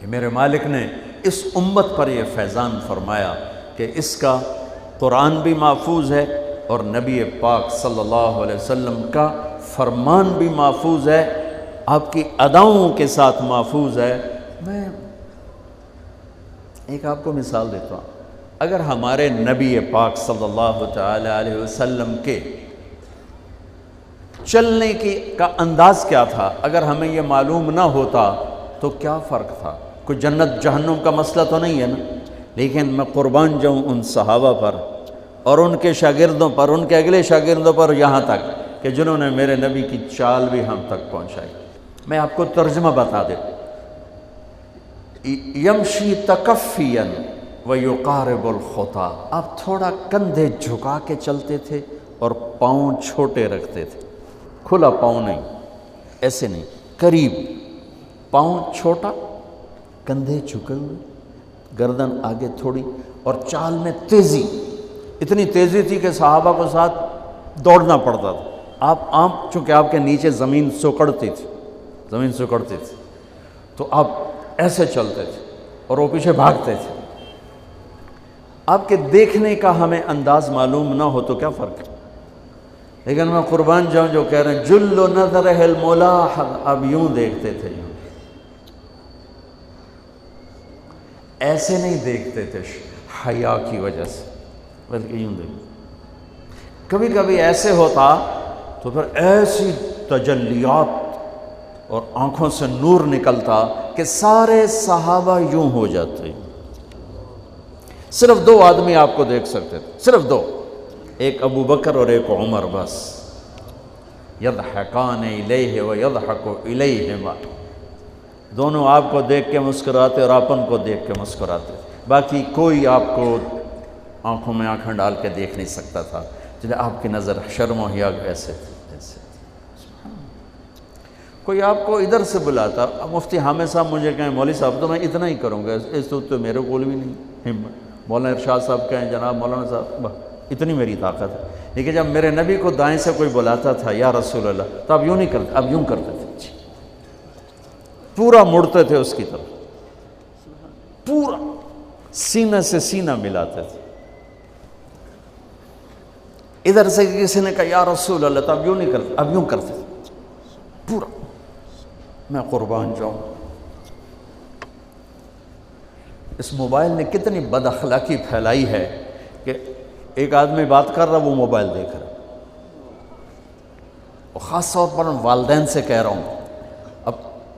کہ میرے مالک نے اس امت پر یہ فیضان فرمایا کہ اس کا قرآن بھی محفوظ ہے اور نبی پاک صلی اللہ علیہ وسلم کا فرمان بھی محفوظ ہے، آپ کی اداؤں کے ساتھ محفوظ ہے۔ میں ایک آپ کو مثال دیتا ہوں، اگر ہمارے نبی پاک صلی اللہ تعالی علیہ وسلم کے چلنے کا انداز کیا تھا، اگر ہمیں یہ معلوم نہ ہوتا تو کیا فرق تھا؟ کوئی جنت جہنم کا مسئلہ تو نہیں ہے نا، لیکن میں قربان جاؤں ان صحابہ پر اور ان کے شاگردوں پر، ان کے اگلے شاگردوں پر، یہاں تک کہ جنہوں نے میرے نبی کی چال بھی ہم تک پہنچائی۔ میں آپ کو ترجمہ بتا دیں، یمشی تکفیا ویقارب الخطا، آپ تھوڑا کندھے جھکا کے چلتے تھے اور پاؤں چھوٹے رکھتے تھے، کھلا پاؤں نہیں، ایسے نہیں، قریب، پاؤں چھوٹا، کندھے جھکے ہوئے، گردن آگے تھوڑی، اور چال میں تیزی، اتنی تیزی تھی کہ صحابہ کو ساتھ دوڑنا پڑتا تھا۔ آپ عام، چونکہ آپ کے نیچے زمین سکڑتی تھی، تو آپ ایسے چلتے تھے اور وہ پیچھے بھاگتے تھے۔ آپ کے دیکھنے کا ہمیں انداز معلوم نہ ہو تو کیا فرق ہے؟ لیکن میں قربان جاؤں جو کہہ رہے ہیں جل نظرہ الملاحظ، اب یوں دیکھتے تھے، یوں ایسے نہیں دیکھتے تھے حیا کی وجہ سے، بلکہ یوں دیکھتے۔ کبھی کبھی ایسے ہوتا تو پھر ایسی تجلیات اور آنکھوں سے نور نکلتا کہ سارے صحابہ یوں ہو جاتے۔ صرف دو آدمی آپ کو دیکھ سکتے تھے، صرف دو، ایک ابو بکر اور ایک عمر، بس۔ یضحکان الیہ ویضحک الیہما، دونوں آپ کو دیکھ کے مسکراتے اور آپ ان کو دیکھ کے مسکراتے، باقی کوئی آپ کو آنکھوں میں آنکھیں ڈال کے دیکھ نہیں سکتا تھا، جنہیں آپ کی نظر شرم و حیا ایسے تھی۔ کوئی آپ کو ادھر سے بلاتا، مفتی حامد صاحب مجھے کہیں مولوی صاحب تو میں اتنا ہی کروں گا، اس تو میرے کول بھی نہیں ہمت، مولانا ارشاد صاحب کہیں جناب مولانا صاحب، اتنی میری طاقت ہے۔ لیکن جب میرے نبی کو دائیں سے کوئی بلاتا تھا یا رسول اللہ، تو اب یوں نہیں کرتے، اب یوں کرتے تھے، پورا مڑتے تھے اس کی طرف، پورا سینہ سے سینہ ملاتے تھے۔ ادھر سے کسی نے کہا یا رسول اللہ، تو اب یوں نہیں کرتے، اب یوں کرتے تھے پورا۔ میں قربان جاؤں، اس موبائل نے کتنی بد اخلاقی پھیلائی ہے کہ ایک آدمی بات کر رہا، وہ موبائل دیکھ رہا۔ اور خاص طور پر والدین سے کہہ رہا ہوں، اب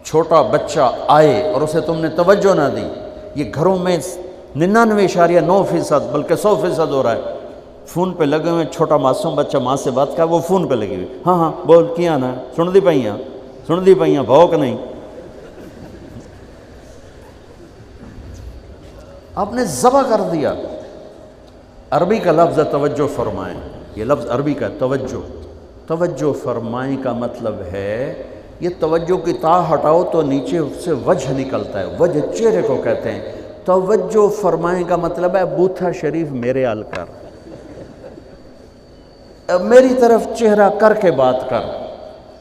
چھوٹا بچہ آئے اور اسے تم نے توجہ نہ دی، یہ گھروں میں 99.9% بلکہ 100% ہو رہا ہے، فون پہ لگے ہوئے، چھوٹا معصوم بچہ ماں سے بات کر، وہ فون پہ لگی ہوئی، ہاں ہاں بول کیا نا، سن دی پئیاں بھوک نہیں۔ آپ نے ذبح کر دیا۔ عربی کا لفظ ہے توجہ فرمائیں، یہ لفظ عربی کا توجہ فرمائیں کا مطلب ہے، یہ توجہ کی تا ہٹاؤ تو نیچے سے وجہ نکلتا ہے، وجہ چہرے کو کہتے ہیں۔ توجہ فرمائیں کا مطلب ہے بوتھا شریف میرے آل کر، میری طرف چہرہ کر کے بات کر۔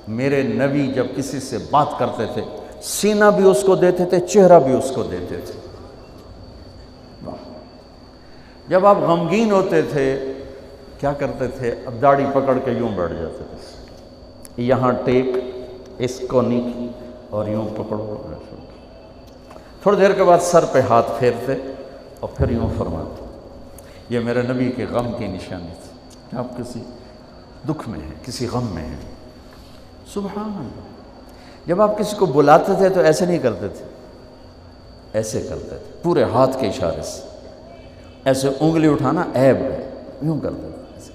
میرے نبی جب کسی سے بات کرتے تھے، سینہ بھی اس کو دیتے تھے، چہرہ بھی اس کو دیتے تھے۔ جب آپ غمگین ہوتے تھے کیا کرتے تھے؟ اب داڑھی پکڑ کے یوں بیٹھ جاتے تھے، یہاں ٹیک، اس کو نیچے اور یوں پکڑو، تھوڑی دیر کے بعد سر پہ ہاتھ پھیرتے اور پھر یوں فرماتے۔ یہ میرے نبی کے غم کی نشانی تھی کہ آپ کسی دکھ میں ہیں، کسی غم میں ہیں۔ سبحان اللہ۔ جب آپ کسی کو بلاتے تھے تو ایسے نہیں کرتے تھے، ایسے کرتے تھے، پورے ہاتھ کے اشارے سے، ایسے انگلی اٹھانا عیب ہے، یوں کرتے تھے۔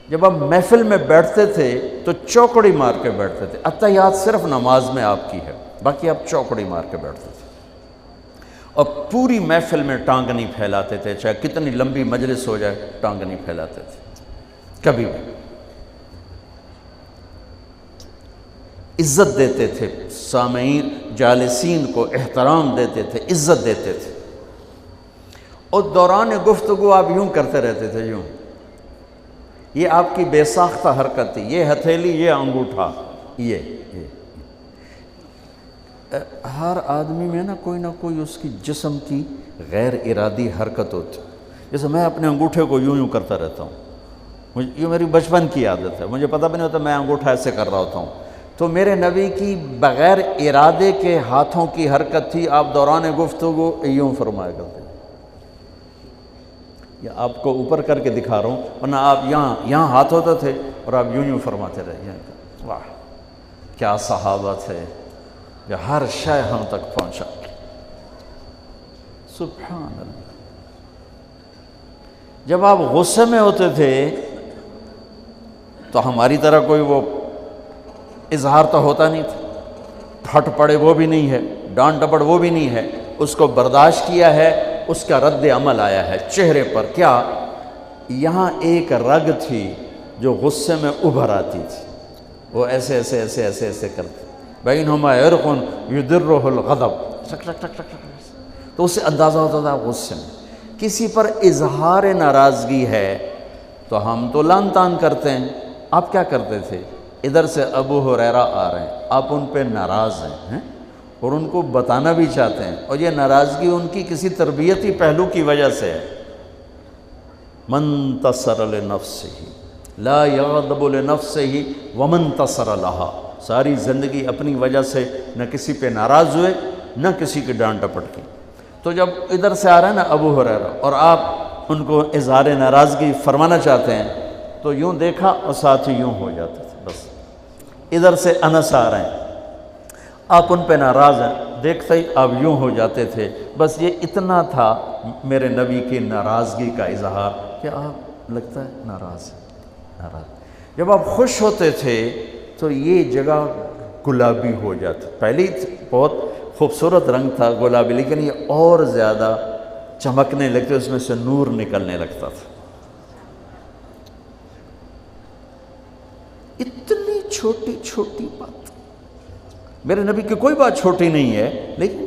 جب آپ محفل میں بیٹھتے تھے تو چوکڑی مار کے بیٹھتے تھے، اتحیات صرف نماز میں آپ کی ہے، باقی آپ چوکڑی مار کے بیٹھتے تھے، اور پوری محفل میں ٹانگ نہیں پھیلاتے تھے، چاہے کتنی لمبی مجلس ہو جائے ٹانگ نہیں پھیلاتے تھے کبھی بھی۔ عزت دیتے تھے، سامعین جالسین کو احترام دیتے تھے، عزت دیتے تھے، اور دوران گفتگو آپ یوں کرتے رہتے تھے، یوں۔ یہ آپ کی بے ساختہ حرکت تھی، یہ ہتھیلی، یہ انگوٹھا، یہ ہر آدمی میں نا کوئی اس کی جسم کی غیر ارادی حرکت ہوتی. جیسے میں اپنے انگوٹھے کو یوں کرتا رہتا ہوں، یہ میری بچپن کی عادت ہے، مجھے پتہ بھی نہیں ہوتا میں انگوٹھا ایسے کر رہا ہوتا ہوں. تو میرے نبی کی بغیر ارادے کے ہاتھوں کی حرکت تھی. آپ دوران گفتگو یوں فرمایا کرتے. یا آپ کو اوپر کر کے دکھا رہا ہوں، ورنہ آپ یہاں ہاتھ ہوتے تھے اور آپ یوں فرماتے رہے. واہ کیا صحابہ تھے جو ہر شے ہم تک پہنچا. سبحان اللہ. جب آپ غصے میں ہوتے تھے تو ہماری طرح کوئی وہ اظہار تو ہوتا نہیں تھا. پھٹ پڑے وہ بھی نہیں ہے، ڈانٹ ڈپٹ وہ بھی نہیں ہے. اس کو برداشت کیا ہے، اس کا رد عمل آیا ہے چہرے پر. کیا یہاں ایک رگ تھی جو غصے میں ابھر آتی تھی، وہ ایسے ایسے ایسے ایسے ایسے کرتے. بینہما عرق یدرہ الغضب، تو اس سے اندازہ ہوتا تھا غصے میں. کسی پر اظہار ناراضگی ہے تو ہم تو لان تان کرتے ہیں. آپ کیا کرتے تھے؟ ادھر سے ابو ہریرہ آ رہے ہیں، آپ ان پہ ناراض ہیں اور ان کو بتانا بھی چاہتے ہیں، اور یہ ناراضگی ان کی کسی تربیتی پہلو کی وجہ سے ہے. من تصر لنفسہ لا یغضب لنفسہ ومن تصر لہا. ساری زندگی اپنی وجہ سے نہ کسی پہ ناراض ہوئے نہ کسی کی ڈانٹ ڈپٹ کی. تو جب ادھر سے آ رہا ہے نا ابو ہریرہ اور آپ ان کو اظہار ناراضگی فرمانا چاہتے ہیں تو یوں دیکھا اور ساتھ ہی یوں ہو جاتے تھے. بس ادھر سے انس آ رہے ہیں، آپ ان پہ ناراض ہیں، دیکھتے ہی آپ یوں ہو جاتے تھے. بس یہ اتنا تھا میرے نبی کی ناراضگی کا اظہار کہ آپ لگتا ہے ناراض ہیں. جب آپ خوش ہوتے تھے تو یہ جگہ گلابی ہو جاتی. پہلے بہت خوبصورت رنگ تھا گلابی، لیکن یہ اور زیادہ چمکنے لگتے، اس میں سے نور نکلنے لگتا تھا. اتنی چھوٹی چھوٹی بات. میرے نبی کی کوئی بات چھوٹی نہیں ہے، لیکن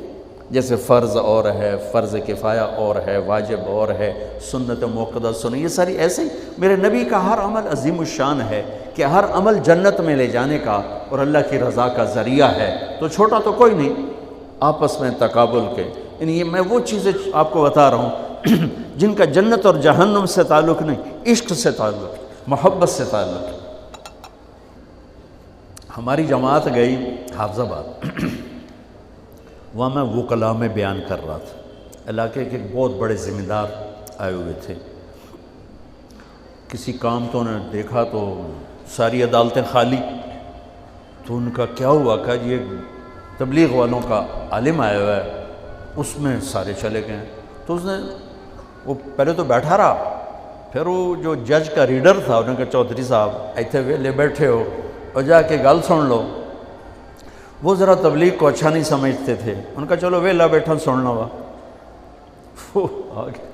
جیسے فرض اور ہے، فرض کفایہ اور ہے، واجب اور ہے، سنت موقدہ سنت، یہ ساری ایسے ہی. میرے نبی کا ہر عمل عظیم الشان ہے کہ ہر عمل جنت میں لے جانے کا اور اللہ کی رضا کا ذریعہ ہے. تو چھوٹا تو کوئی نہیں، آپس میں تقابل کے. یعنی یہ میں وہ چیزیں آپ کو بتا رہا ہوں جن کا جنت اور جہنم سے تعلق نہیں، عشق سے تعلق، محبت سے تعلق. ہماری جماعت گئی حافظ آباد، وہاں میں وکلاء میں بیان کر رہا تھا. علاقے کے بہت بڑے ذمہ دار آئے ہوئے تھے. کسی کام تو انہوں نے دیکھا تو ساری عدالتیں خالی. تو ان کا کیا ہوا کہ یہ تبلیغ والوں کا عالم آیا ہوا ہے، اس میں سارے چلے گئے. تو اس نے وہ پہلے تو بیٹھا رہا، پھر وہ جو جج کا ریڈر تھا انہوں نے کہا چودھری صاحب ایتھے ویلے بیٹھے ہو اور جا کے گل سن لو. وہ ذرا تبلیغ کو اچھا نہیں سمجھتے تھے. ان کا چلو ویلا بیٹھا سننا ہوا. وہ آگے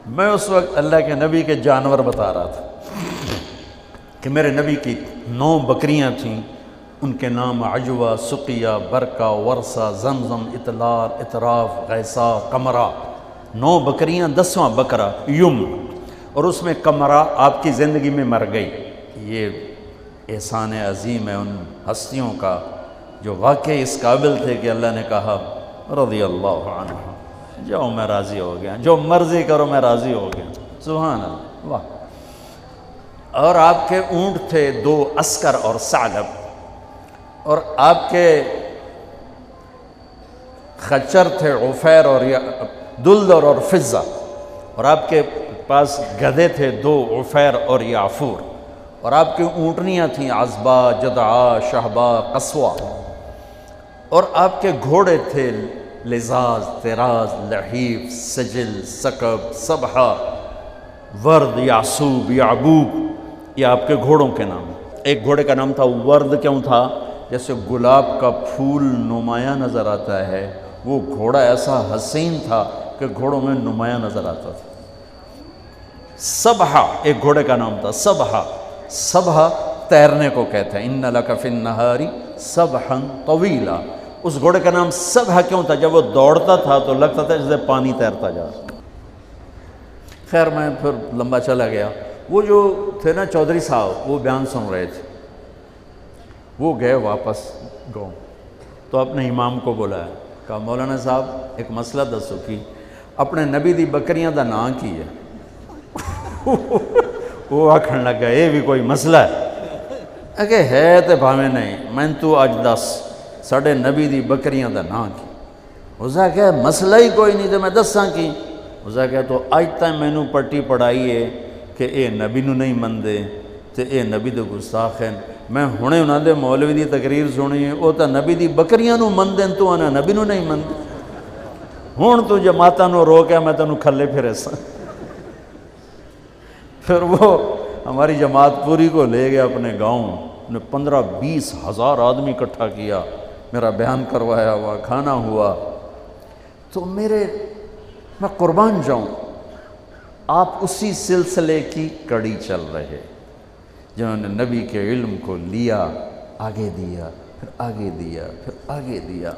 میں اس وقت اللہ کے نبی کے جانور بتا رہا تھا کہ میرے نبی کی 9 بکریاں تھیں، ان کے نام عجوہ، سقیہ، برکہ، ورثہ، زمزم، اطلال، اطراف، غیثہ، قمرہ. 9 بکریاں، 10واں بکرا یم، اور اس میں قمرہ آپ کی زندگی میں مر گئی. یہ احسان عظیم ہے ان ہستیوں کا جو واقعی اس قابل تھے کہ اللہ نے کہا رضی اللہ عنہ، جاؤ میں راضی ہو گیا، جو مرضی کرو میں راضی ہو گیا. سبحان اللہ. واہ. اور آپ کے اونٹ تھے 2 عسکر اور ثعلب، اور آپ کے خچر تھے عفیر اور دلدر اور فضہ، اور آپ کے پاس گدھے تھے 2 عفیر اور یعفور، اور آپ کی اونٹنیاں تھیں عذبہ، جدعا، شہبہ، قصوہ، اور آپ کے گھوڑے تھے لزاز، طراز، لحیف، سجل، سکب، سبحہ، ورد، یعصوب، یعبوب. یہ آپ کے گھوڑوں کے نام. ایک گھوڑے کا نام تھا ورد. کیوں تھا؟ جیسے گلاب کا پھول نمایاں نظر آتا ہے، وہ گھوڑا ایسا حسین تھا کہ گھوڑوں میں نمایاں نظر آتا تھا. سبحہ ایک گھوڑے کا نام تھا. سبحہ، سبحہ تیرنے کو کہتے ہیں. ان لک فی النہار سبحا طویلا. اس گھوڑے کا نام سبحہ کیوں تھا؟ جب وہ دوڑتا تھا تو لگتا تھا جیسے پانی تیرتا جا. خیر میں پھر لمبا چلا گیا. وہ جو تھے نا چودھری صاحب، وہ بیان سن رہے تھے. وہ گئے واپس گاؤں. تو اپنے امام کو بلایا، کہا مولانا صاحب ایک مسئلہ دسو کی اپنے نبی دی بکریاں دا نام کی ہے؟ وہ آکھن لگا یہ بھی کوئی مسئلہ ہے کہ ہے تے بھاویں نہیں، میں تو اج دس ساڑھے نبی دی بکریاں دا نام کی؟ اسا کہا مسئلہ ہی کوئی نہیں تے میں دساں کی؟ اسا کہا تو اج تک میں نو پٹی پڑھائی ہے کہ اے نبی نو نہیں مندے تے اے نبی دے گستاخ ہیں، میں ہونے انہاں دے مولوی دی تقریر سنی ہے وہ تا نبی دی بکریاں نو مندیں تو انہاں نبی نو نہیں مندے، ہون تو جماعتاں نو روکیا میں تنو کھلے پھرے سا۔ پھر وہ ہماری جماعت پوری کو لے گیا اپنے گاؤں، نے 15-20 ہزار آدمی اکٹھا کیا، میرا بیان کروایا ہوا، کھانا ہوا۔ تو میں قربان جاؤں، آپ اسی سلسلے کی کڑی چل رہے جنہوں نے نبی کے علم کو لیا، آگے دیا، پھر آگے دیا، پھر آگے دیا۔